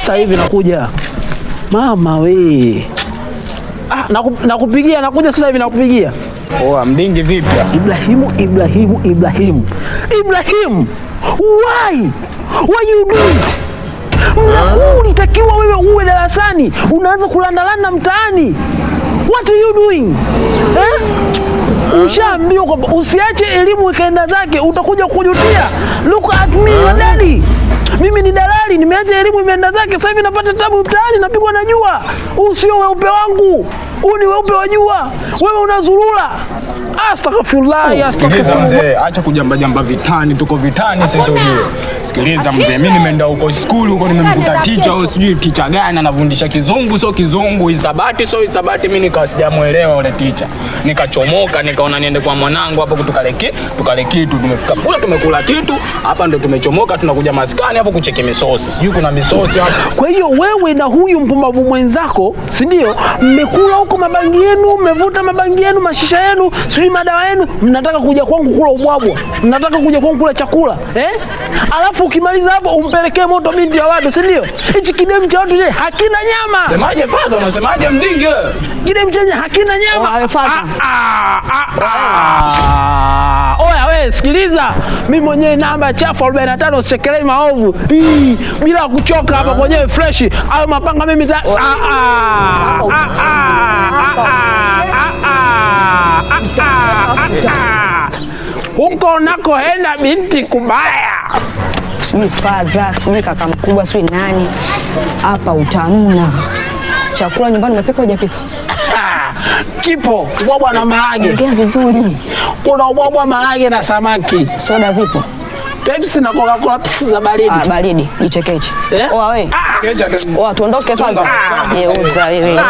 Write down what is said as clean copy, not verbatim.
Sasa hivi nakuja. Mama we. Nakupigia, nakuja sasa hivi nakupigia. Poa, mdingi vipi? Ibrahim. Why you do it? Ulitakiwa wewe uwe darasani, unaanza kulandalanda mtaani. What are you doing? Ushaambiwa kwamba usiache elimu ikaenda zake, utakuja kujutia. Look at me, your daddy. Mimi ni dalali, nimeacha elimu imeenda zake, sasa hivi napata tabu mtaani, napigwa na jua. Huu sio weupe wangu. Huu ni weupe wa jua. Wewe unazurura. Astaghfirullah. Sikiliza mzee, acha kujamba vitani, tuko vitani sisi ujue. Sikiliza mzee, mimi nimeenda huko school huko, nimemkuta teacher au sijui teacher gani anafundisha kizungu sio kizungu, hisabati sio hisabati, mimi nikawa sijamuelewa yule teacher. Nikachomoka, nikaona niende kwa mwanangu hapo tukale kitu, tumefika kula tumekula kitu, hapa ndo tumechomoka tunakuja maskani hapo kucheki misosi. Sijui kuna misosi hapo. Kwa hiyo wewe na huyu mpumbavu mwenzako, si ndio? Mmekula huko mabangi yenu, mmevuta mabangi yenu, mashisha yenu, sijui madawa yenu, mnataka kuja kwangu kula ubwabwa. Mnataka kuja kwangu kula chakula, Alafu ukimaliza hapo umpelekee moto binti ya watu, si ndio? Hichi kidemu cha watu hakina nyama. Semaje faza, unasemaje mdingi wewe? Kidemu chenye hakina nyama. Oya wewe sikiliza. Mimi mwenyewe namba chafu 45 usichekelei maovu. Bila kuchoka hapa kwenyewe fresh. Hayo mapanga mimi huko nako henda binti kubaya. Sijui faza, sijui kaka mkubwa, sijui nani. Hapa utanuna. Chakula nyumbani umepika hujapika? Kipo, ubwabwa na maharage. Ongea vizuri. Kuna ubwabwa, maharage na samaki. Soda zipo? Pepsi na Coca-Cola za baridi. Baridi, jichekeche. Oa we. Tuondoke faza. Uza wewe.